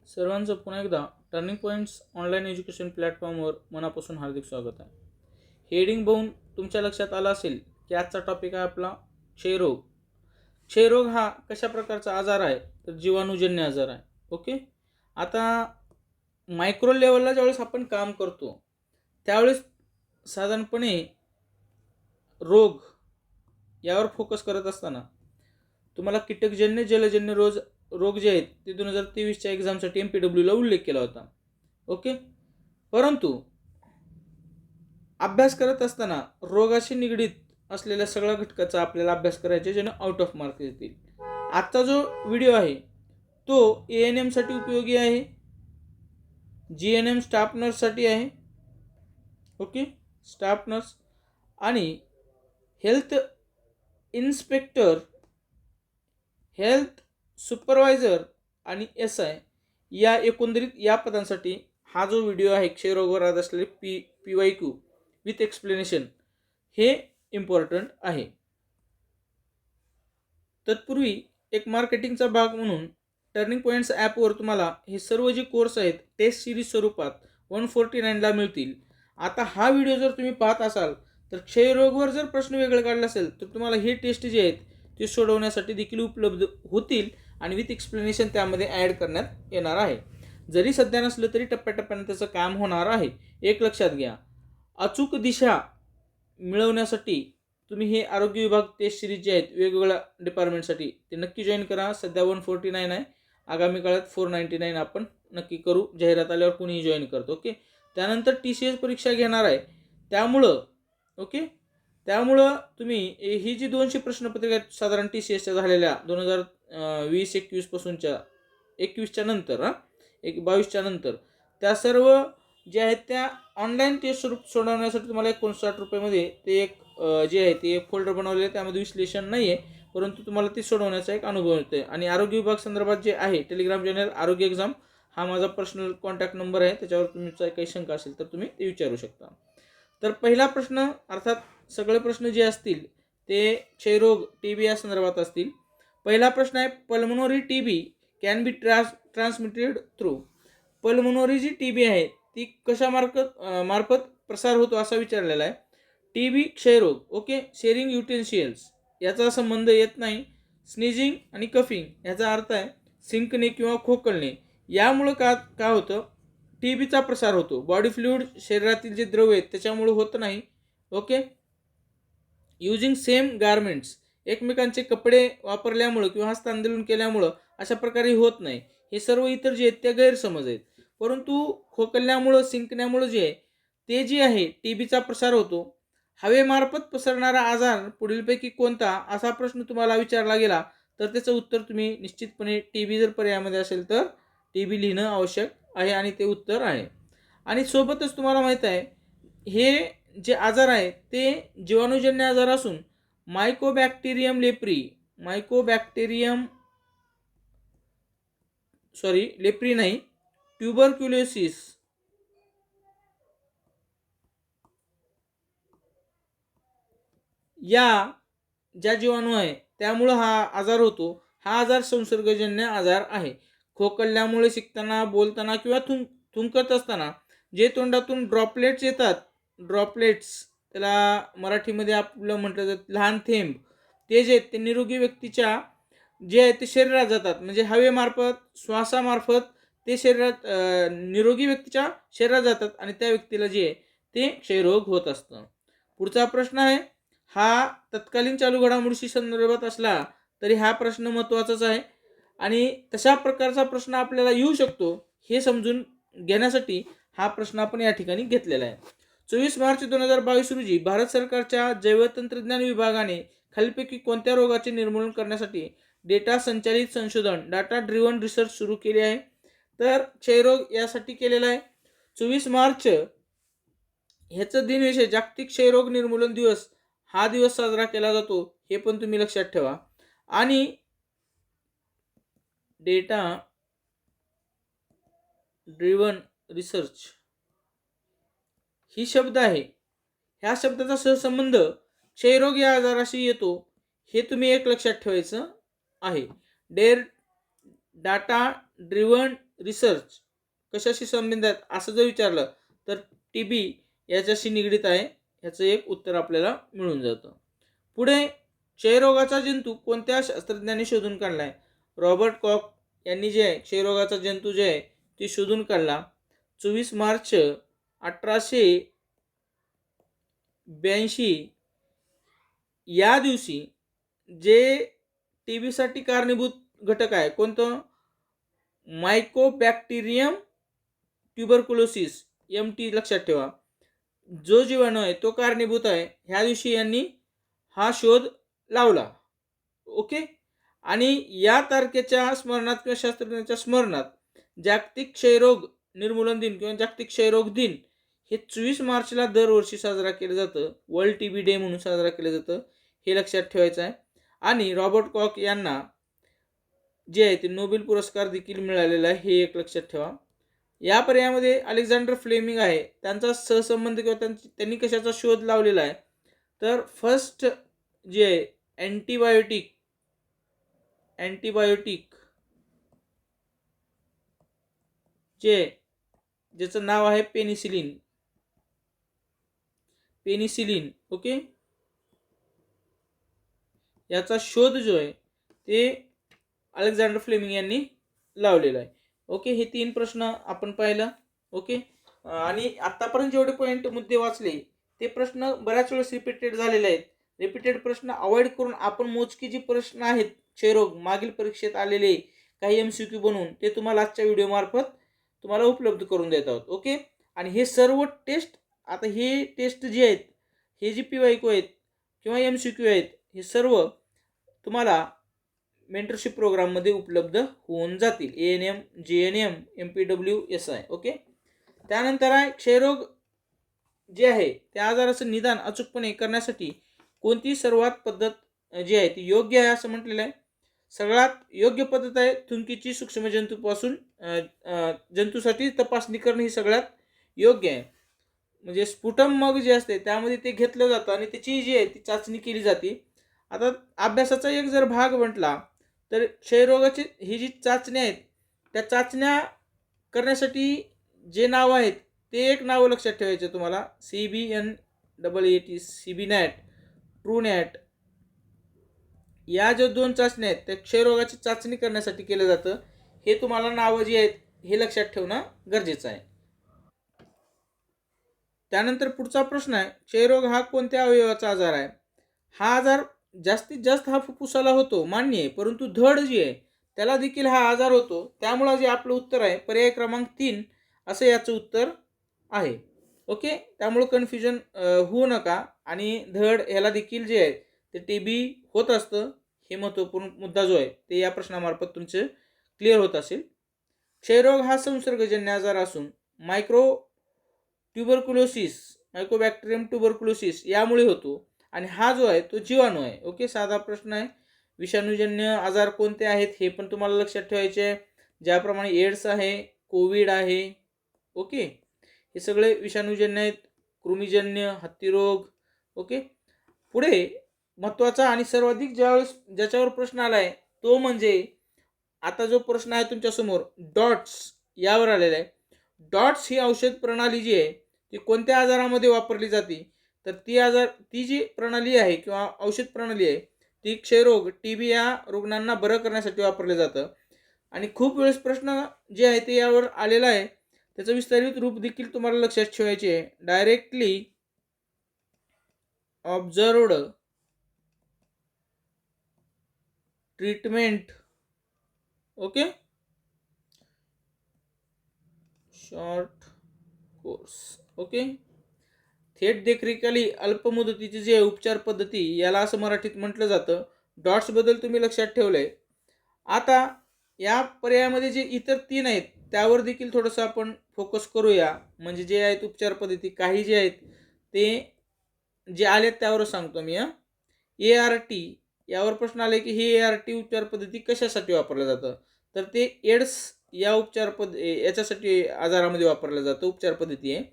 सर्वांचं पुन्हा एकदा टर्निंग पॉईंट्स ऑनलाईन एज्युकेशन प्लॅटफॉर्मवर मनापासून हार्दिक स्वागत आहे. हेडिंग बघून तुमच्या लक्षात आलं असेल की आजचा टॉपिक आहे आपला क्षयरोग. क्षयरोग हा कशा प्रकारचा आजार आहे तर जीवाणूजन्य आजार आहे. ओके. आता मायक्रो लेवलला ज्यावेळेस आपण काम करतो त्यावेळेस साधारणपणे रोग यावर फोकस करत असताना तुम्हाला कीटकजन्य जलजन्य रोग जे आहेत ते 2023च्या एक्झामसाठी MPWला उल्लेख केला होता. ओके. परंतु अभ्यास करत असताना रोगाशी निगडीत असलेल्या सगळ्या घटकाचा आपल्याला अभ्यास करायचे ज्याने आउट ऑफ मार्क येतील. आजचा जो व्हिडिओ आहे तो ANM साठी उपयोगी आहे, GNM स्टाफ नर्ससाठी आहे. ओके. स्टाफ नर्स आणि हेल्थ इन्स्पेक्टर, हेल्थ सुपरवायझर आणि SI या एकंदरीत या पदांसाठी हा जो व्हिडिओ आहे क्षयरोगावर आधारित असलेले PYQ विथ एक्सप्लेनेशन हे इम्पॉर्टंट आहे. तत्पूर्वी एक मार्केटिंगचा भाग म्हणून टर्निंग पॉईंट्स ॲपवर तुम्हाला हे सर्व जे कोर्स आहेत टेस्ट सिरीज स्वरूपात 149ला मिळतील. आता हा व्हिडिओ जर तुम्ही पाहत असाल तर क्षयरोगावर जर प्रश्न वेगळे काढला असेल तर तुम्हाला हे टेस्ट जे आहेत ते सोडवण्यासाठी देखील उपलब्ध होतील आणि विथ एक्सप्लेनेशन त्यामध्ये ॲड करण्यात येणार आहे. जरी सध्या नसलं तरी टप्प्याटप्प्याने त्याचं काम होणार आहे. एक लक्षात घ्या, अचूक दिशा मिळवण्यासाठी तुम्ही हे आरोग्य विभाग टेस्ट सिरीज जे आहेत वेगवेगळ्या डिपार्टमेंटसाठी ते नक्की जॉईन करा. सध्या 149 आहे, आगामी काळात 499 आपण नक्की करू. जाहिरात आल्यावर कोणीही जॉईन करतो. ओके. त्यानंतर TCS परीक्षा घेणार आहे त्यामुळं त्यामुळं तुम्ही ही जी 200 प्रश्नपत्रिका आहेत साधारण TCSच्या झालेल्या 2020-21 पासूनच्या 21च्या नंतर 22च्या नंतर त्या सर्व जे आहेत त्या ऑनलाईन टेस्ट स्वरूप सोडवण्यासाठी तुम्हाला 59 रुपयामध्ये ते एक जे आहे ते एक फोल्डर बनवलेलं आहे. त्यामध्ये विश्लेषण नाही आहे परंतु तुम्हाला ते सोडवण्याचा एक अनुभव येतो. आणि आरोग्य विभाग संदर्भात जे आहे टेलिग्राम चॅनल आरोग्य एक्झाम हा माझा पर्सनल कॉन्टॅक्ट नंबर आहे, त्याच्यावर तुमचा काही शंका असेल तर तुम्ही ते विचारू शकता. तर पहिला प्रश्न, अर्थात सगळे प्रश्न जे असतील ते क्षयरोग TB या संदर्भात असतील. पहिला प्रश्न आहे, pulmonary TB can be transmitted through. Pulmonary जी TB आहे ती कशा मार्फत प्रसार होतो असा विचारलेला आहे. TB क्षयरोग. ओके. शेअरिंग युटेन्शियल्स याचा संबंध येत नाही. स्नीजिंग आणि कफिंग याचा अर्थ आहे शिंकणे किंवा खोकलणे. यामुळं का होतं, TBचा प्रसार होतो. बॉडी फ्लुइड शरीरातील जे द्रव्य आहेत त्याच्यामुळे होत नाही. ओके. युजिंग सेम गारमेंट्स, एकमेकांचे कपडे वापरल्यामुळं किंवा हस्तांदोलन केल्यामुळं अशा प्रकारे होत नाही. हे सर्व इतर जे आहेत ते गैरसमज आहेत. परंतु खोकल्यामुळं शिंकण्यामुळं जे आहे ते जे आहे TBचा प्रसार होतो. हवेमार्फत पसरणारा आजार पुढीलपैकी कोणता असा प्रश्न तुम्हाला विचारला गेला तर त्याचं उत्तर तुम्ही निश्चितपणे TB जर पर्यायामध्ये असेल तर TB लिहिणं आवश्यक आहे आणि ते उत्तर आहे. आणि सोबतच तुम्हाला माहीत आहे हे जे आजार आहे ते जीवाणूजन्य आजार असून मायकोबॅक्टेरियम लेप्री नाही, ट्युबरक्युलोसिस या ज्या जीवाणू आहे त्यामुळं हा आजार होतो. हा आजार संसर्गजन्य आजार आहे. खोकल्यामुळे, शिंकताना, बोलताना किंवा थुंकत असताना जे तोंडातून ड्रॉपलेट्स येतात, त्याला मराठीमध्ये आपलं म्हटलं जातं लहान थेंब, ते जे ते निरोगी व्यक्तीच्या जे आहे ते शरीरात जातात. म्हणजे हवेमार्फत, श्वासामार्फत ते निरोगी व्यक्तीच्या शरीरात जातात आणि त्या व्यक्तीला जे आहे ते क्षयरोग होत असतं. पुढचा प्रश्न आहे, हा तत्कालीन चालू घडामोडीशी संदर्भात असला तरी हा प्रश्न महत्त्वाचाच आहे आणि तशा प्रकारचा प्रश्न आपल्याला येऊ शकतो हे समजून घेण्यासाठी हा प्रश्न आपण या ठिकाणी घेतलेला आहे. 24 मार्च 2022 रोजी भारत सरकारच्या जैवतंत्रज्ञान विभागाने खालीलपैकी कोणत्या रोगाचे निर्मूलन करण्यासाठी डेटा संचालित संशोधन डाटा ड्रिव्हन रिसर्च सुरू केले आहे तर क्षयरोग यासाठी केलेला आहे. 24 मार्च ह्याचं दिनविशेष जागतिक क्षयरोग निर्मूलन दिवस हा दिवस साजरा केला जातो, हे पण तुम्ही लक्षात ठेवा. आणि डेटा ड्रिव्हन रिसर्च ही शब्द आहे, ह्या शब्दाचा सहसंबंध क्षयरोग या आजाराशी येतो हे तुम्ही एक लक्षात ठेवायचं आहे. डाटा ड्रिव्हन रिसर्च कशाशी संबंधित आहेत असं जर विचारलं तर TB याच्याशी निगडीत आहे, ह्याचं एक उत्तर आपल्याला मिळून जातं. पुढे क्षयरोगाचा जंतू कोणत्या शास्त्रज्ञांनी शोधून काढला आहे? रॉबर्ट कॉक यांनी जे आहे क्षयरोगाचा जंतू जे आहे ते शोधून काढला 24 मार्च 1882 या दिवशी. जे TBसाठी कारणीभूत घटक आहे कोणतं? मायकोबॅक्टेरियम ट्युबरकुलोसिस MT लक्षात ठेवा. जो जीवाणू आहे तो कारणीभूत आहे. ह्या दिवशी यांनी हा शोध लावला. ओके. आणि या तारखेच्या स्मरणात किंवा शास्त्रज्ञांच्या स्मरणात जागतिक क्षयरोग निर्मूलन दिन किंवा जागतिक क्षयरोग दिन हे 24 मार्चला दरवर्षी साजरा केलं जातं. वर्ल्ड TB डे म्हणून साजरा केलं जातं, हे लक्षात ठेवायचं आहे. आणि रॉबर्ट कॉक यांना जे आहे ते नोबेल पुरस्कार देखील मिळालेला आहे, हे एक लक्षात ठेवा. या पर्यायामध्ये अलेक्झांडर फ्लेमिंग आहे, त्यांचा सहसंबंध किंवा त्यांनी कशाचा शोध लावलेला आहे? तर फर्स्ट जे आहे अँटीबायोटिक जे ज्याचं नाव आहे पेनिसिलिन. ओके. याचा शोध जो आहे ते अलेक्झांडर फ्लेमिंग यांनी लावलेला आहे. ओके. हे 3 प्रश्न आपण पाहिलं. ओके. आणि आतापर्यंत जेवढे पॉईंट मुद्दे वाचले ते प्रश्न बऱ्याच वेळेस रिपीटेड झालेले आहेत. रिपीटेड प्रश्न अवॉइड करून आपण मोजकी जी प्रश्न आहेत क्षयरोग मागील परीक्षेत आलेले काही MCQ बनवून ते तुम्हाला आजच्या व्हिडिओ मार्फत तुम्हाला उपलब्ध करून देत आहोत. ओके. आणि हे सर्व टेस्ट, आता हे टेस्ट जे आहेत, हे जी PYQ आहेत किंवा MCQ आहेत, हे सर्व तुम्हाला मेंटरशिप प्रोग्राममध्ये उपलब्ध होऊन जातील. ANM, GNM, MPW, SI. Okay. त्यानंतर आहे क्षयरोग जे आहे त्या आजाराचं निदान अचूकपणे करण्यासाठी कोणती सर्वात पद्धत जी आहे ती योग्य आहे असं म्हटलेलं आहे. सगळ्यात योग्य पद्धत आहे थुंकीची सूक्ष्मजंतूपासून जंतूसाठी तपासणी करणे ही सगळ्यात योग्य आहे. म्हणजे स्फुटम मग जे असते त्यामध्ये ते घेतलं जातं आणि त्याची जी आहे ती चाचणी केली जाते. आता अभ्यासाचा एक जर भाग म्हटला तर क्षयरोगाची ही जी चाचण्या आहेत त्या चाचण्या करण्यासाठी जे नाव आहेत ते एक नावं लक्षात ठेवायचे तुम्हाला. CBNAAT, CBNAT, TrueNAT या ज्या 2 चाचण्या आहेत त्या क्षयरोगाची चाचणी करण्यासाठी केलं जातं. हे तुम्हाला नावं जी आहेत हे लक्षात ठेवणं गरजेचं आहे. त्यानंतर पुढचा प्रश्न आहे क्षयरोग हा कोणत्या अवयवाचा आजार आहे? हा आजार जास्तीत जास्त हा फुफ्फुसाला होतो मान्य आहे, परंतु धड जी आहे त्याला देखील हा आजार होतो. त्यामुळे जे आपलं उत्तर आहे पर्याय क्रमांक 3 असं याचं उत्तर आहे. ओके. त्यामुळे कन्फ्युजन होऊ नका. आणि धड ह्याला देखील जे आहे ते TB होत असतं, हे महत्त्वपूर्ण मुद्दा जो आहे ते या प्रश्नामार्फत तुमचे क्लिअर होत असेल. क्षयरोग हा संसर्गजन्य आजार असून मायकोबॅक्टेरियम ट्युबरकुलोसिस यामुळे होतो आणि हा जो आहे तो जीवाणू आहे. ओके. साधा प्रश्न आहे. विषाणूजन्य आजार कोणते आहेत हे पण तुम्हाला लक्षात ठेवायचे आहे. ज्याप्रमाणे एड्स आहे, कोविड आहे. ओके. हे सगळे विषाणूजन्य आहेत. कृमीजन्य, हत्तीरोग. ओके. पुढे महत्त्वाचा आणि सर्वाधिक ज्याच्यावर प्रश्न आला आहे तो म्हणजे आता जो प्रश्न आहे तुमच्यासमोर डॉट्स यावर आलेला आहे. डॉट्स ही औषध प्रणाली जी आहे ती कोणत्या आजारामध्ये वापरली जाते? तर ती जी प्रणाली आहे किंवा औषध प्रणाली आहे ती क्षयरोग TB या रुग्णांना बरं करण्यासाठी वापरलं जातं. आणि खूप वेळेस प्रश्न जे आहे ते यावर आलेला आहे, त्याचं विस्तारित रूप देखील तुम्हाला लक्षात ठेवायचे आहे. Directly observed treatment. Okay. Short course. Okay. थेट देखरेखीखाली अल्पमुदतीची जे उपचार पद्धती याला असं मराठीत म्हटलं जातं. डॉट्सबद्दल तुम्ही लक्षात ठेवलंय. आता या पर्यायामध्ये जे इतर 3 आहेत त्यावर देखील थोडंसं आपण फोकस करूया. म्हणजे जे आहेत उपचार पद्धती काही जे आहेत ते जे आलेत त्यावर सांगतो मी. ART यावर प्रश्न आले की हे ART उपचार पद्धती कशासाठी वापरलं जातं? तर ते एड्स या याच्यासाठी आजारामध्ये वापरलं जातं उपचार पद्धती आहे.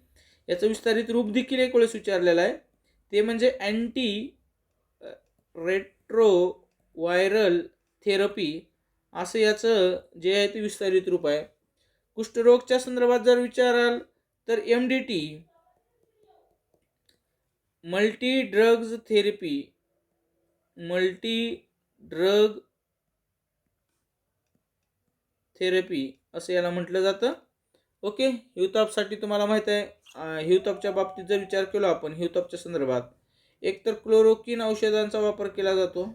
याचं विस्तारित रूप देखील एक वेळेस विचारलेलं आहे. ते म्हणजे अँटी रेट्रो व्हायरल थेरपी असं याचं जे आहे ते विस्तारित रूप आहे. कुष्ठरोगच्या संदर्भात जर विचाराल तर MDT, multi drugs therapy, multi drug therapy असं याला म्हटलं जातं. ओके. ह्यूतापसाठी तुम्हाला माहित आहे, ह्यूतापच्या बाबतीत जर विचार केला आपण ह्यूतापच्या संदर्भात, एकतर क्लोरोक्विन औषधांचा वापर केला जातो,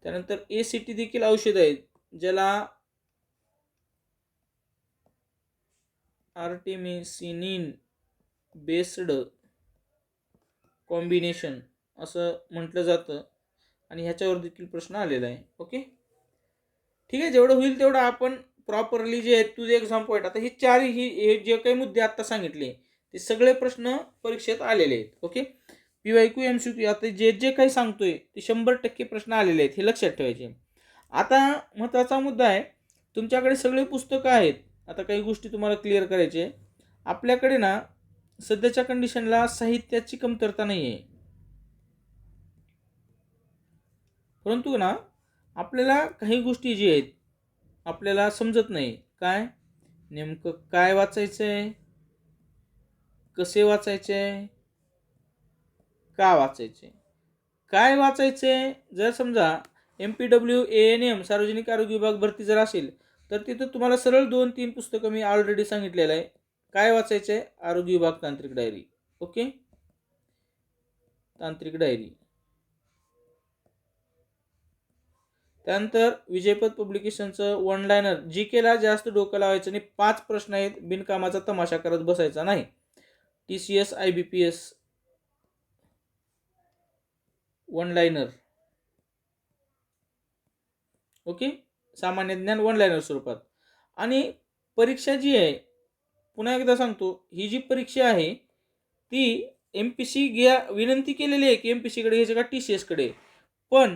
त्यानंतर ACT देखील औषध आहेत ज्याला आर्टेमिसिनिन बेस्ड कॉम्बिनेशन असं म्हटलं जातं आणि ह्याच्यावर देखील प्रश्न आलेला आहे. ओके, ठीक आहे. जेवढं होईल तेवढं आपण प्रॉपरली जे आहेत तुझे एक्झाम पॉईंट, आता ही चारही हे जे काही मुद्दे आता सांगितले ते सगळे प्रश्न परीक्षेत आलेले आहेत. ओके, PYQ MCQ आता जे जे काही सांगतोय ते 100% प्रश्न आलेले आहेत, हे लक्षात ठेवायचे. आता महत्त्वाचा मुद्दा आहे, तुमच्याकडे सगळे पुस्तकं आहेत. आता काही गोष्टी तुम्हाला क्लिअर करायचे. आपल्याकडे ना सध्याच्या कंडिशनला साहित्याची कमतरता नाही आहे, परंतु ना आपल्याला काही गोष्टी जी आहेत आपल्याला समजत नाही. काय नेमकं काय वाचायचं आहे, कसे वाचायचे आहे, का वाचायचे, काय वाचायचे. जर समजा MPW ANM सार्वजनिक आरोग्य विभाग भरती जर असेल तर तिथं तुम्हाला सरळ 2-3 पुस्तकं मी ऑलरेडी सांगितलेलं आहे. काय वाचायचं आहे, आरोग्य विभाग तांत्रिक डायरी. ओके, तांत्रिक डायरी. त्यानंतर विजयपथ पब्लिकेशनचं वन लायनर, GKला जास्त डोकं लावायचं नाही, 5 प्रश्न आहेत, बिनकामाचा तमाशा करत बसायचा नाही. TCS IBPS one liner. Okay, सामान्य ज्ञान वन लायनर स्वरूपात. आणि परीक्षा जी आहे, पुन्हा एकदा सांगतो, ही जी परीक्षा आहे ती MPC विनंती केलेली आहे की MPC कडे घ्यायची का TCS कडे, पण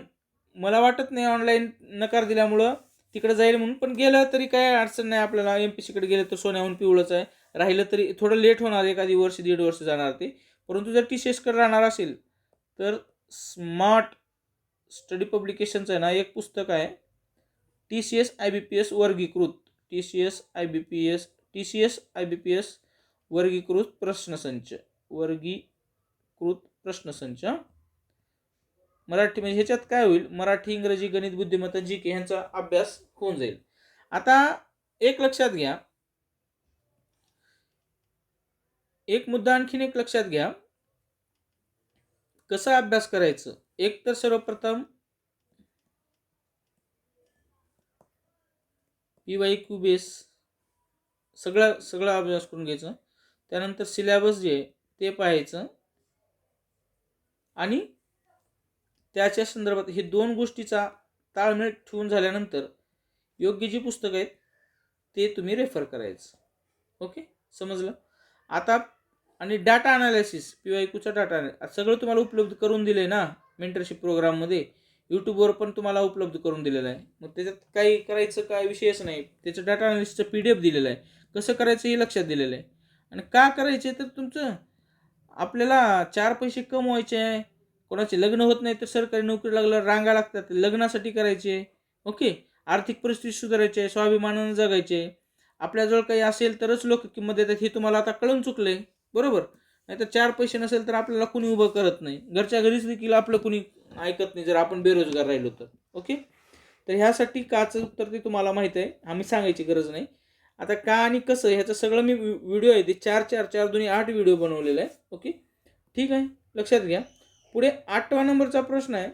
मला वाटत नाही ऑनलाईन नकार दिल्यामुळं तिकडे जाईल म्हणून. पण गेलं तरी काय अडचण नाही आपल्याला, MPC कडे गेलं तर सोन्याहून पिवळंच आहे. राहिलं तरी थोडं लेट होणार, एखादी वर्ष 1.5 वर्ष जाणार ते. परंतु जर TCS कडे राहणार असेल तर स्मार्ट स्टडी पब्लिकेशनचं आहे ना एक पुस्तक आहे, TCS IBPS वर्गीकृत, TCS IBPS वर्गीकृत प्रश्नसंच, वर्गीकृत प्रश्नसंच. मराठी म्हणजे ह्याच्यात काय होईल, मराठी, इंग्रजी, गणित, बुद्धिमत्ता, GK ह्यांचा अभ्यास होऊन जाईल. आता एक लक्षात घ्या, एक मुद्दा आणखीन एक लक्षात घ्या, कसा अभ्यास करायचं. एक तर सर्वप्रथम PYQ बेस सगळा अभ्यास करून घ्यायचं. त्यानंतर सिलेबस जे आहे ते पाहायचं आणि त्याच्या संदर्भात हे 2 गोष्टीचा ताळमेळ ठेवून झाल्यानंतर योग्य जी पुस्तकं आहेत ते तुम्ही रेफर करायचं. ओके, समजलं. आता आणि डाटा अनालिसिस, PYQचा डाटा सगळं तुम्हाला उपलब्ध करून दिले ना मेंटरशिप प्रोग्राममध्ये. यूट्यूबवर पण तुम्हाला उपलब्ध करून दिलेलं आहे. मग त्याच्यात काही करायचं काय विषयच नाही, त्याचं डाटा अनालिसिसचं PDF दिलेलं आहे, कसं करायचं हे लक्षात दिलेलं आहे. आणि का करायचे तर तुमचं आपल्याला 4 पैसे कमवायचे आहे. कोणाचे लग्न होत नाही तर सरकारी नोकरी लागल्यावर रांगा लागतात, लग्नासाठी करायचे. ओके, आर्थिक परिस्थिती सुधारायची आहे, स्वाभिमानानं जगायचे. आपल्याजवळ काही असेल तरच लोक किंमत देतात, हे तुम्हाला आता कळून चुकले, बरोबर. नाही तर 4 पैसे नसेल तर आपल्याला कुणी उभं करत नाही, घरच्या घरीच देखील आपलं कुणी ऐकत नाही जर आपण बेरोजगार राहिलो तर. ओके, तर ह्यासाठी काचं उत्तर ते तुम्हाला माहिती आहे, आम्ही सांगायची गरज नाही. आता का आणि कसं ह्याचं सगळं मी व्हिडिओ आहे ते 4 2 8 व्हिडिओ बनवलेला आहे. ओके, ठीक आहे, लक्षात घ्या. पुढे 8वा नंबरचा प्रश्न आहे,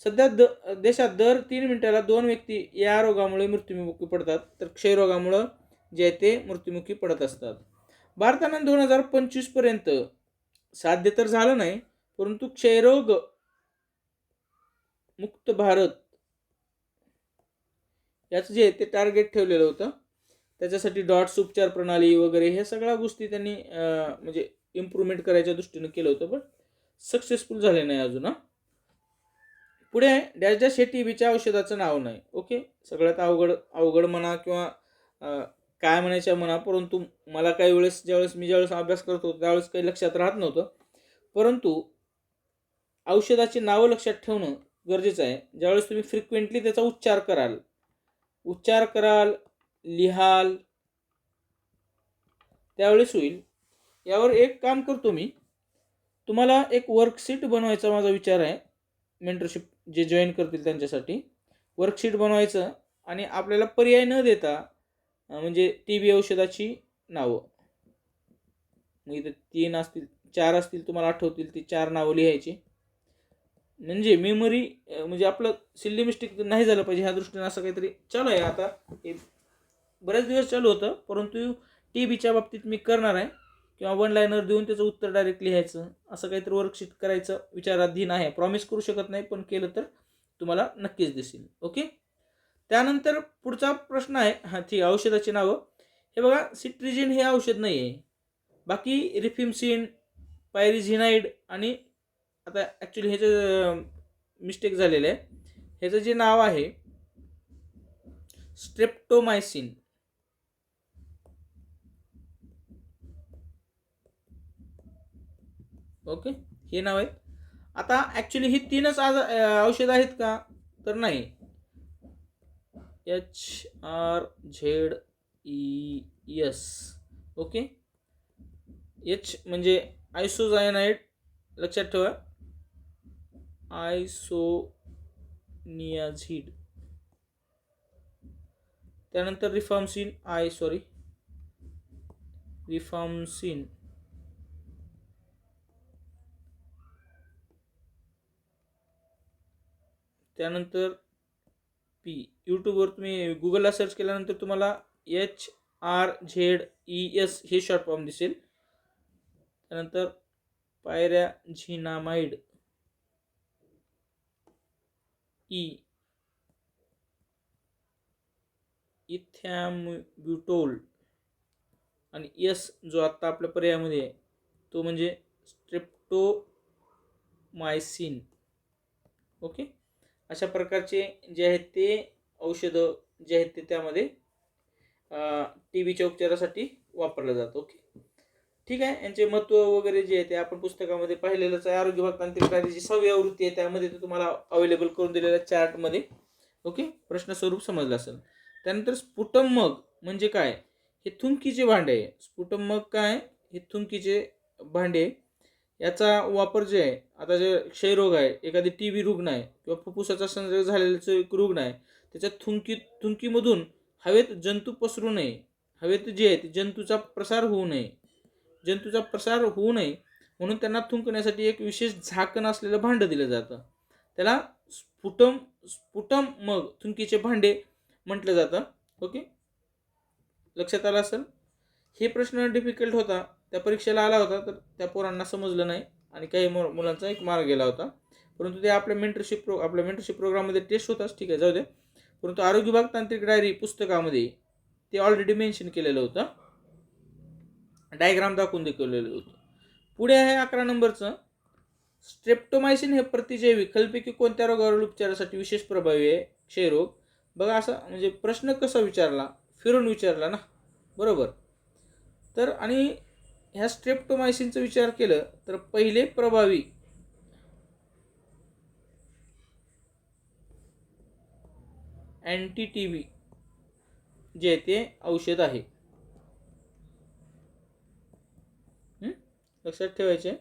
सध्या देशात दर 3 मिनिटाला 2 व्यक्ती या रोगामुळे मृत्युमुखी पडतात, तर क्षयरोगामुळं जे आहे ते मृत्युमुखी पडत असतात. भारतानं 2025 पर्यंत साध्य तर झालं नाही, परंतु क्षयरोग मुक्त भारत याचं जे ते टार्गेट ठेवलेलं होतं. त्याच्यासाठी डॉट्स उपचार प्रणाली वगैरे ह्या सगळ्या गोष्टी त्यांनी म्हणजे इम्प्रूव्हमेंट करायच्या दृष्टीने केलं होतं, पण सक्सेसफुल झाले नाही अजून. पुढे डॅश डॅश हे TBच्या औषधाचं नाव नाही. ओके, सगळ्यात अवघड म्हणा किंवा काय म्हणायचं म्हणा, परंतु मला काही वेळेस ज्यावेळेस अभ्यास करत होतो त्यावेळेस काही लक्षात राहत नव्हतं. परंतु औषधाची नावं लक्षात ठेवणं गरजेचं आहे. ज्यावेळेस तुम्ही फ्रिक्वेंटली त्याचा उच्चार कराल, लिहाल, त्यावेळेस होईल. यावर एक काम करतो मी, तुम्हाला एक वर्कशीट बनवायचा माझा विचार आहे. मेंटरशिप जे जॉईन करतील त्यांच्यासाठी वर्कशीट बनवायचं आणि आपल्याला पर्याय न देता म्हणजे TB औषधाची नावं, मग इथे 3 असतील 4 असतील तुम्हाला आठवतील ती 4 नावं लिहायची. म्हणजे मेमरी म्हणजे आपलं सिल्ली मिस्टेक नाही झालं पाहिजे ह्या दृष्टीने असं काहीतरी चालू आहे. आता हे बरेच दिवस चालू होतं, परंतु TBच्या बाबतीत मी करणार आहे किंवा 1 लाईनर देऊन त्याचं उत्तर डायरेक्ट लिहायचं असं काहीतरी वर्कशीट करायचं विचाराधीन आहे. प्रॉमिस करू शकत नाही, पण केलं तर तुम्हाला नक्कीच दिसेल. ओके. त्यानंतर पुढचा प्रश्न आहे ती औषधाची नावं. हे बघा, सिट्रिजिन हे औषध नाही आहे. बाकी रिफिमसिन, पायरिझिनाइड आणि आता ॲक्च्युली ह्याचं मिस्टेक झालेलं आहे. ह्याचं जे नाव आहे स्ट्रेप्टोमायसिन. ओके, हे नाव आहे. आता ॲक्च्युली ही 3च औषध आहेत का, तर नाही. HRZES. ओके. H म्हणजे आयसोसायनाइड, लक्षात ठेवा, आयसोनियाझिड. त्यानंतर रिफाम्सिन, रिफाम्सिन. त्यानंतर P. यूट्यूबवर तुम्ही गुगलला सर्च केल्यानंतर तुम्हाला HRZES हे शॉर्ट फॉर्म दिसेल. त्यानंतर पायरॅझिनामाइड, इथॅम्ब्युटोल आणि S जो आत्ता आपल्या पर्यायामध्ये आहे तो म्हणजे स्ट्रेप्टोमायसिन. ओके. अशा प्रकारचे जे आहेत ते औषधं जे आहेत ते त्यामध्ये TBच्या उपचारासाठी वापरलं जातं. ओके, ठीक आहे. यांचे महत्त्व वगैरे जे आहे ते आपण पुस्तकामध्ये पाहिलेलंच आहे. आरोग्य विभाग तांत्रिक कार्याची 6वी आवृत्ती आहे, त्यामध्ये ते तुम्हाला अवेलेबल करून दिलेल्या चार्टमध्ये. ओके, प्रश्न स्वरूप समजलं असेल. त्यानंतर स्पुटम मग म्हणजे काय, हे थुंकीचे भांडे आहे. स्पुटम मग काय, हे थुंकीचे भांडे. याचा वापर जे आहे, आता जे क्षयरोग आहे, एखादी TB रुग्ण आहे किंवा फुफ्फुसाचा संसर्ग झालेला एक रुग्ण आहे, त्याच्या थुंकीमधून हवेत जंतू पसरू नये, हवेत जे आहे ते जंतूचा प्रसार होऊ नये म्हणून त्यांना थुंकण्यासाठी एक विशेष झाकण असलेलं भांडं दिलं जातं. त्याला स्पुटम मग थुंकीचे भांडे म्हटलं जातं. ओके, लक्षात आलं असेल. हे प्रश्न डिफिकल्ट होता, त्या परीक्षेला आला होता, तर त्या पोरांना समजलं नाही आणि काही मुलांचा एक मार्क गेला होता. परंतु ते आपल्या मेंटरशिप प्रोग्राममध्ये टेस्ट होताच, ठीक आहे, जाऊ दे. परंतु आरोग्य विभाग तांत्रिक डायरी पुस्तकामध्ये ते ऑलरेडी मेन्शन केलेलं होतं, डायग्राम दाखवून दाखवलेलं होतं. पुढे आहे 11 नंबरचं. स्ट्रेप्टोमायसिन हे प्रतिजैविक खालीलपैकी कोणत्या रोगावर उपचारासाठी विशेष प्रभावी आहे? क्षयरोग. बघा, असं म्हणजे प्रश्न कसा विचारला, फिरून विचारला ना, बरोबर. तर आणि ह्या स्ट्रेप्टोमायसिनचा विचार केलं तर पहिले प्रभावी अँटी TB जे ते औषध आहे. लक्षात ठेवायचे.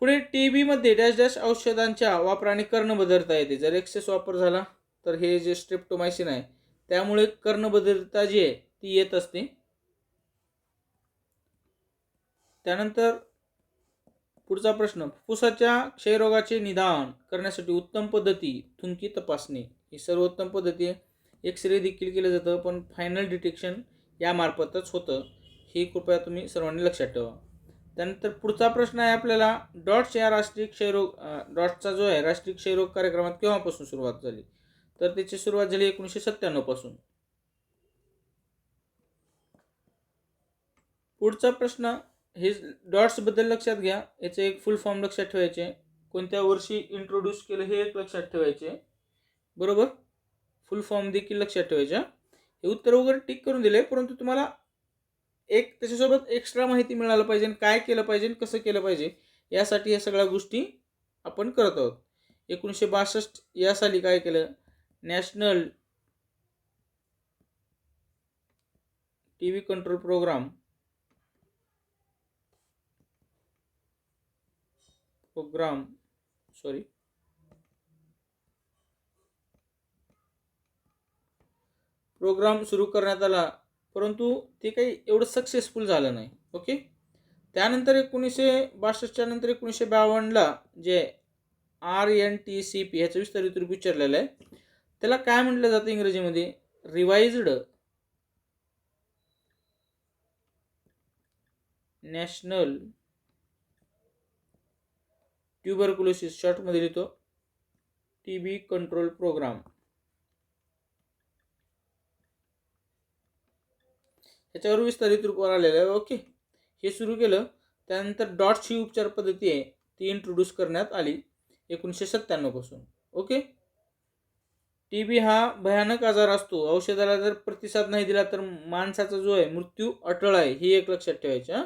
पुढे TB मध्ये डॅश औषधांच्या वापराने कर्ण बदलता येते. जर एक्सेस वापर झाला तर हे जे स्ट्रेप्टोमायसिन आहे त्यामुळे कर्ण बदलता जी आहे ती येत असते. त्यानंतर पुढचा प्रश्न, फुफ्फुसाच्या क्षयरोगाचे निदान करण्यासाठी उत्तम पद्धती थुंकी तपासणे. ही सर्वोत्तम पद्धती आहे. एक्सरे देखील केलं जातं, पण फायनल डिटेक्शन यामार्फतच होतं, हे कृपया तुम्ही सर्वांनी लक्षात ठेवा. त्यानंतर पुढचा प्रश्न आहे आपल्याला, डॉट्स या राष्ट्रीय क्षयरोग डॉट्सचा जो आहे राष्ट्रीय क्षयरोग कार्यक्रमात केव्हापासून सुरुवात झाली? तर त्याची सुरुवात झाली 1997 पासून. पुढचा प्रश्न, हे डॉट्स बद्दल लक्षात घ्या, याचे एक फुल फॉर्म लक्षात ठेवायचे, कोणत्या वर्षी इंट्रोड्यूस केलं हे एक लक्षात ठेवायचे, बरोबर. फुल फॉर्म देखील लक्षात ठेवायच्या. हे उत्तर वगैरे टिक करून दिले, परंतु तुम्हाला एक त्याच्यासोबत एक्स्ट्रा माहिती मिळायला पाहिजे, काय केलं पाहिजे, कसं केलं पाहिजे, यासाठी या सगळ्या गोष्टी आपण करत आहोत. 1962 या साली काय केलं, नॅशनल टीव्ही कंट्रोल प्रोग्राम सुरू करण्यात आला, परंतु ते काही एवढं सक्सेसफुल झालं नाही. ओके. त्यानंतर 1962च्या नंतर 1952ला जे RNTCP ह्याचं विस्तारित रूप विचारलेलं आहे, त्याला काय म्हटलं जातं इंग्रजीमध्ये, रिवाइज्ड नॅशनल ट्युबरक्युलोसिस, शॉर्टमध्ये लिहितो टीबी कंट्रोल प्रोग्राम. त्याच्यावर विस्तारित रूपावर आलेलं आहे. ओके. हे सुरू केलं. त्यानंतर डॉट्सची उपचार पद्धती आहे ती इंट्रोड्यूस करण्यात आली 1997 पासून. ओके. टीबी हा भयानक आजार असतो, औषधाला जर प्रतिसाद नाही दिला तर माणसाचा जो आहे मृत्यू अटळ आहे, ही एक लक्षात ठेवायचं.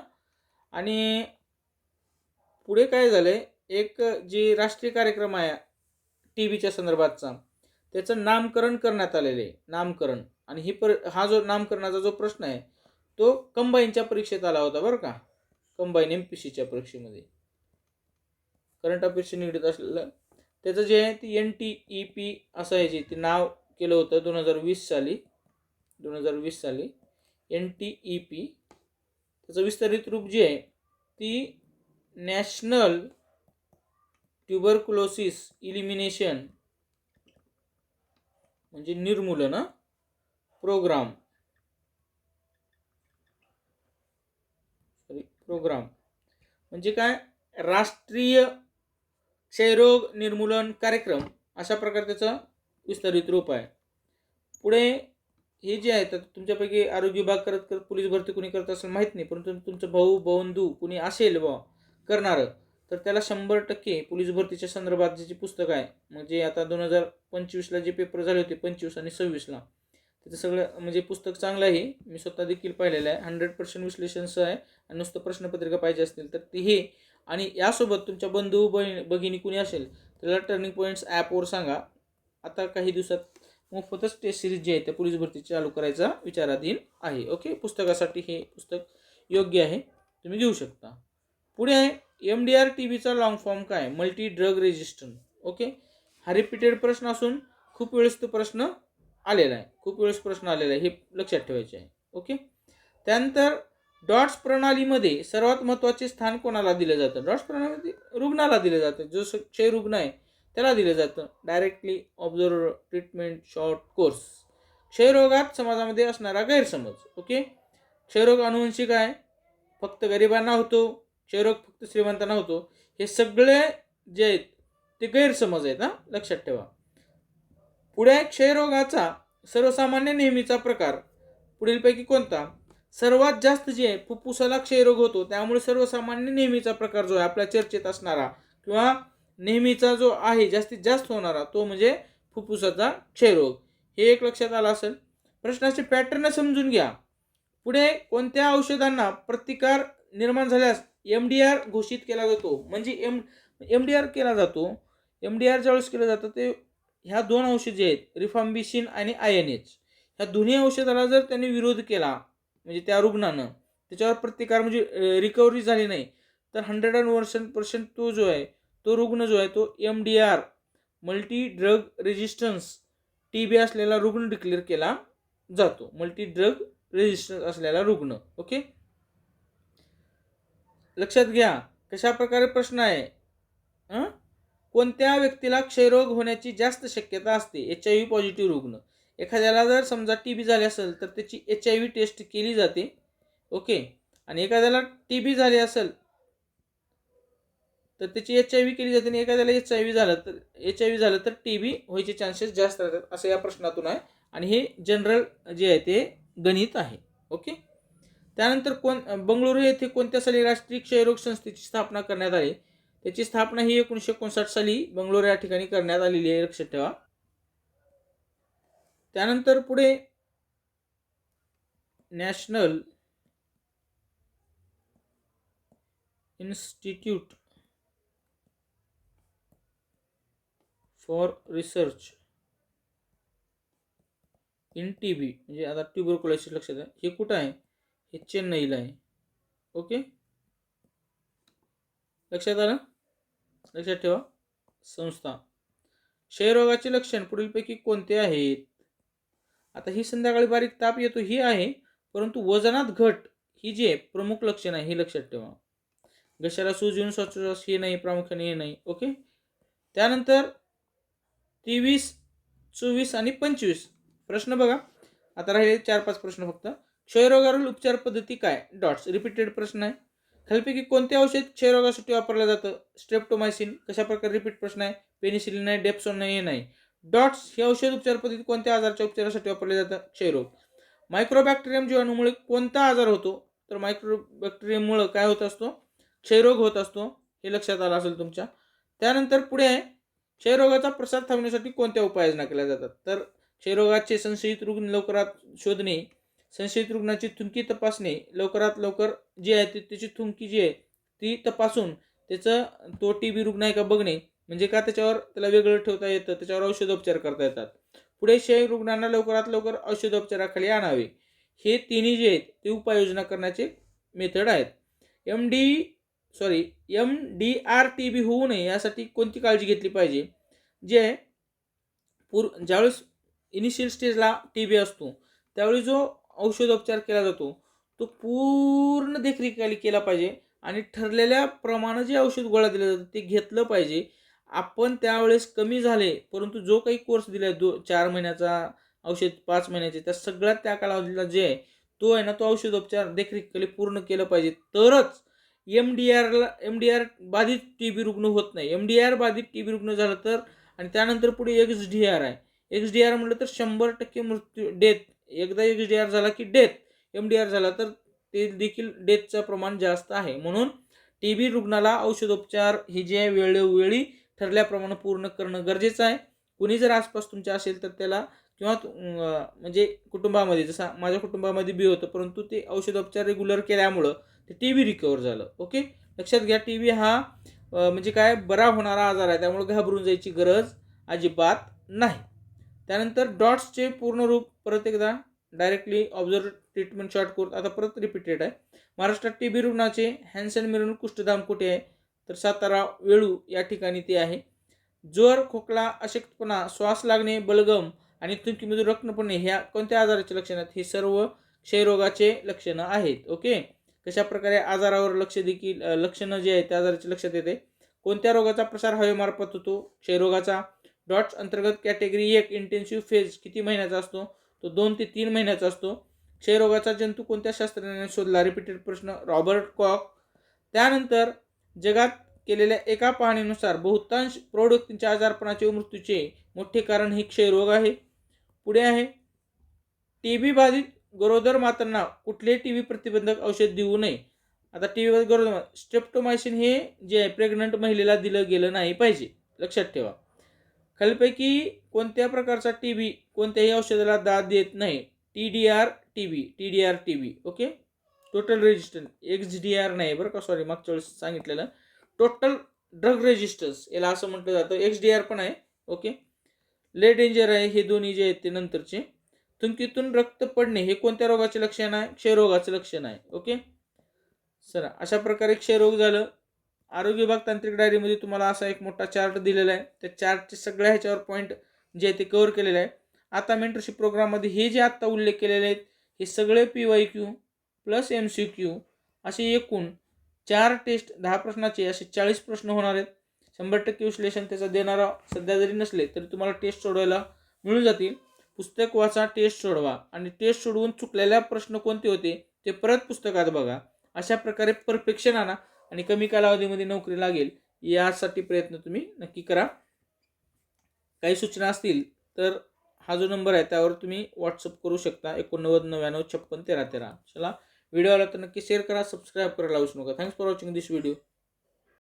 आणि पुढे काय झालंय, एक जी राष्ट्रीय कार्यक्रम आहे टीबीच्या संदर्भातचा, त्याचं नामकरण करण्यात आलेलं आहे, नामकरण. आणि हा जो नामकरणाचा जो प्रश्न आहे तो कंबाईनच्या परीक्षेत आला होता बरं का, कंबाईन MPCच्या परीक्षेमध्ये, करंट अफेअर्सशी निगडीत असलेलं. त्याचं जे आहे ती NTEP असं आहे, जे ते नाव केलं होतं 2020 साली NTEP. त्याचं विस्तारित रूप जे आहे ती नॅशनल ट्युबरक्युलोसिस इलिमिनेशन म्हणजे निर्मूलन प्रोग्राम म्हणजे काय, राष्ट्रीय क्षयरोग निर्मूलन कार्यक्रम, अशा प्रकारे त्याचं विस्तारित रूप आहे. पुढे हे जे आहे, तर तुमच्यापैकी आरोग्य विभाग करत पोलीस भरती कुणी करत असेल माहीत नाही, परंतु तुमचं भाऊ बंधू कुणी असेल करणारं, तर त्याला 100% पोलीस भरतीच्या संदर्भात जे पुस्तक आहे, म्हणजे आता 2025ला जे पेपर झाले होते 25 आणि 26ला, त्याचं सगळं म्हणजे पुस्तक चांगलं आहे, मी स्वतः देखील पाहिलेलं आहे. 100% विश्लेषणसह आहे. आणि नुसतं प्रश्नपत्रिका पाहिजे असतील तर ती हे. आणि यासोबत तुमच्या बंधू भगिनी कुणी असेल त्याला टर्निंग पॉईंट्स ॲपवर सांगा, आता काही दिवसात मोफतच टेस्ट सिरीज जी आहे त्या पोलीस भरती चालू करायचा विचाराधीन आहे. ओके. पुस्तकासाठी हे पुस्तक योग्य आहे, तुम्ही घेऊ शकता. पुढे आहे MDR TBचा लॉंग फॉर्म काय, मल्टी ड्रग रेजिस्टंट. ओके. हा रिपीटेड प्रश्न असून खूप वेळेस तो प्रश्न आलेला आहे, हे लक्षात ठेवायचे आहे. ओके. त्यानंतर डॉट्स प्रणालीमध्ये सर्वात महत्त्वाचे स्थान कोणाला दिलं जातं, डॉट्स प्रणालीमध्ये रुग्णाला दिलं जातं, जो क्षय रुग्ण आहे त्याला दिलं जातं. Directly observe treatment short course. क्षयरोगात समाजामध्ये असणारा गैरसमज. ओके. क्षयरोग अनुवंशिक आहे, फक्त गरिबांना होतो, क्षयरोग फक्त श्रीमंतांना होतो, हे सगळे जे आहेत ते गैरसमज आहेत, लक्षात ठेवा. पुढे क्षयरोगाचा सर्वसामान्य नेहमीचा प्रकार पुढीलपैकी कोणता, सर्वात जास्त जे आहे फुफ्फुसाला क्षयरोग होतो, त्यामुळे सर्वसामान्य नेहमीचा प्रकार जो आहे आपल्या चर्चेत असणारा किंवा नेहमीचा जो आहे जास्तीत जास्त होणारा तो म्हणजे फुफ्फुसाचा क्षयरोग, हे एक लक्षात आलं असेल. प्रश्नाचे पॅटर्न समजून घ्या. पुढे कोणत्या औषधांना प्रतिकार निर्माण झाल्यास MDR घोषित केला जातो, म्हणजे MDR केला जातो. MDR ज्यावेळेस केलं जातं ते ह्या 2 औषधे आहेत, रिफाम्बिसिन आणि INH, ह्या दोन्ही औषधाला जर त्यांनी विरोध केला, म्हणजे त्या रुग्णानं त्याच्यावर प्रतिकार म्हणजे रिकव्हरी झाली नाही, तर 101% तो जो आहे तो रुग्ण जो आहे तो MDR multi drug resistance TB असलेला रुग्ण डिक्लेअर केला जातो, मल्टी ड्रग रेजिस्टन्स असलेला रुग्ण. ओके. लक्षात घ्या कशा प्रकारे प्रश्न आहे. कोणत्या व्यक्तीला क्षयरोग होण्याची जास्त शक्यता असते, HIV पॉझिटिव्ह रुग्ण. एखाद्याला जर समजा TB झाली असेल तर त्याची HIV टेस्ट केली जाते. ओके. आणि एखाद्याला TB झाली असेल तर त्याची HIV केली जाते, आणि एखाद्याला HIV झालं तर TB व्हायचे चान्सेस जास्त राहतात, असं या प्रश्नातून आहे. आणि हे जनरल जे आहे ते गणित आहे. ओके. त्यानंतर बंगळुरू येथे कोणत्या साली राष्ट्रीय क्षयरोग संस्थेची स्थापना करण्यात आली, त्याची स्थापना ही 1959 साली बंगळुरू या ठिकाणी करण्यात आलेली आहे, लक्षात ठेवा. त्यानंतर पुढे national institute for research in TB, म्हणजे आता ट्युबरक्युलोसिस लक्षात आहे, हे कुठं आहे, हे चेन्नईला आहे. ओके, लक्षात आलं. लक्षात ठेवा. संस्था. क्षयरोगाचे लक्षण पुढीलपैकी कोणते आहेत. आता ही संध्याकाळी बारीक ताप येतो ही आहे, परंतु वजनात घट ही जी आहे प्रमुख लक्षण आहे, हे लक्षात ठेवा. घशाला सूज येऊन श्वासोच्छवास हे नाही, प्रामुख्याने हे नाही. ओके, त्यानंतर 23, 24 आणि 25 प्रश्न बघा. आता राहिले 4-5 प्रश्न फक्त. क्षयरोगावरील उपचार पद्धती काय, डॉट्स. रिपीटेड प्रश्न आहे. खालीलपैकी कोणते औषध क्षयरोगासाठी वापरलं जातं, स्ट्रेप्टोमायसिन. कशा प्रकारे रिपीट प्रश्न आहे. पेनिसिलिन नाही, डेप्सोन नाही, हे नाही. डॉट्स. हे औषध उपचार पद्धती कोणत्या आजाराच्या उपचारासाठी वापरले जातं, क्षयरोग. मायक्रोबॅक्टेरियम जीवाणूमुळे कोणता आजार होतो, तर मायक्रोबॅक्टेरियममुळे काय होत असतो, क्षयरोग होत असतो. हे लक्षात आलं असेल तुमच्या. त्यानंतर पुढे आहे, क्षयरोगाचा प्रसार थांबवण्यासाठी कोणत्या उपाययोजना केल्या जातात, तर क्षयरोगाचे संशयित रुग्ण लवकरात शोधणे, संशयित रुग्णाची थुंकी तपासणे, लवकरात लवकर जी आहे त्याची थुंकी जी आहे ती तपासून त्याचं तो TB रुग्ण आहे का बघणे, म्हणजे का त्याच्यावर त्याला वेगळं ठेवता येतं, त्याच्यावर औषधोपचार करता येतात. पुढे क्षय रुग्णांना लवकरात लवकर औषधोपचाराखाली आणावे. हे तिन्ही जे आहेत ते उपाययोजना करण्याचे मेथड आहेत. MDR TB होऊ नये यासाठी कोणती काळजी घेतली पाहिजे, जे ज्यावेळेस इनिशियल स्टेजला TB असतो त्यावेळी जो औषधोपचार केला जातो तो पूर्ण देखरेखीखाली केला पाहिजे आणि ठरलेल्या प्रमाणे जे औषध गोळ्या दिलं जातं ते घेतलं पाहिजे. आपण त्यावेळेस कमी झाले, परंतु जो काही कोर्स दिला 4 महिन्याचा औषध, 5 महिन्याचे, त्या सगळ्यात त्या कालावधीला जे आहे तो आहे ना, तो औषधोपचार देखरेखीखाली पूर्ण केलं पाहिजे, तरच MDR बाधित TB रुग्ण होत नाही. MDR बाधित TB रुग्ण झालं तर, आणि त्यानंतर पुढे XDR आहे. XDR म्हटलं तर 100% मृत्यू, डेथ. एकदा XDR झाला की डेथ. MDR झाला तर ते देखील डेथचं प्रमाण जास्त आहे. म्हणून TB रुग्णाला औषधोपचार ही जे आहे वेळोवेळी ठरल्याप्रमाणे पूर्ण करणं गरजेचं आहे. कुणी जर आसपास तुमच्या असेल तर त्याला, किंवा म्हणजे कुटुंबामध्ये, जसं माझ्या कुटुंबामध्ये बी होतं, परंतु ते औषधोपचार रेग्युलर केल्यामुळं ते TB रिकवर झालं. ओके, लक्षात घ्या. TB हा म्हणजे काय, बरा होणारा आजार आहे, त्यामुळे घाबरून जायची गरज अजिबात नाही. त्यानंतर डॉट्सचे पूर्ण रूप परत एकदा, directly observe treatment short course. आता परत रिपीटेड आहे. महाराष्ट्रात TB रुग्णाचे हॅन्सन मिरवणूक कुष्ठधाम कुठे आहे, तर सातारा वेळू या ठिकाणी ते आहे. ज्वर, खोकला, अशक्तपणा, श्वास लागणे, बलगम आणि थुंकीमधून रक्त पडणे ह्या कोणत्या आजाराचे लक्षण आहेत, हे सर्व क्षयरोगाचे लक्षणं आहेत. ओके, कशा प्रकारे आजारावर लक्षणं जे आहेत त्या आजाराचे लक्षात येते. कोणत्या रोगाचा प्रसार हवेमार्फत होतो, क्षयरोगाचा. डॉट्स अंतर्गत कॅटेगरी 1 इंटेन्सिव्ह फेज किती महिन्याचा असतो, तो 2 ते 3 महिन्याचा असतो. क्षयरोगाचा जंतू कोणत्या शास्त्रज्ञाने शोधला, रिपीटेड प्रश्न, रॉबर्ट कॉक. त्यानंतर जगात केलेल्या एका पाहणीनुसार बहुतांश प्रौढ व्यक्तींच्या आजारपणाचे व मृत्यूचे मोठे कारण हे क्षयरोग आहे. पुढे आहे, TB बाधित गरोदर मातांना कुठले TB प्रतिबंधक औषध देऊ नये. आता TB बाधित गरोदर, स्ट्रेप्टोमायसिन हे जे आहे प्रेग्नंट महिलेला दिलं गेलं नाही पाहिजे, लक्षात ठेवा. खालीलपैकी कोणत्या प्रकारचा TB कोणत्याही औषधाला दाद देत नाही, TDR TB. Okay, total resistance, XDR नाही बरं का, सॉरी, मागच्या वेळेस सांगितलेलं. टोटल ड्रग रेजिस्टन्स याला असं म्हटलं जातं. XDR पण आहे. ओके, ले डेंजर आहे. हे दोन्ही जे आहेत ते नंतरचे. थुंकीतून रक्त पडणे हे कोणत्या रोगाचे लक्षण आहे, क्षयरोगाचे लक्षण आहे. ओके सर, अशा प्रकारे क्षयरोग झालं. आरोग्य विभाग तांत्रिक डायरीमध्ये तुम्हाला असा एक मोठा चार्ट दिलेला आहे. त्या चार्टचे सगळ्या ह्याच्यावर पॉईंट जे आहे ते कव्हर केलेले आहे. आता मेंटरशिप प्रोग्राममध्ये हे जे आत्ता उल्लेख केलेले आहेत हे सगळे PYQ प्लस MCQ असे एकूण 4 टेस्ट 10 प्रश्नाचे असे 40 प्रश्न होणार आहेत. 100% विश्लेषण त्याचा देणारा सध्या जरी नसले तरी तुम्हाला टेस्ट सोडवायला मिळून जातील. पुस्तक वाचा, टेस्ट सोडवा, आणि टेस्ट सोडवून चुकलेल्या प्रश्न कोणते होते ते परत पुस्तकात बघा. अशा प्रकारे परफेक्शन आणा आणि कमी कालावधीमध्ये नोकरी लागेल यासाठी प्रयत्न तुम्ही नक्की करा. काही सूचना असतील तर हा जो नंबर आहे त्यावर तुम्ही व्हॉट्सअप करू शकता, 89 99 56 13 13. चला, व्हिडिओ आला तर नक्की शेअर करा, सबस्क्राईब करायला विसरू नका. Thanks for watching this video.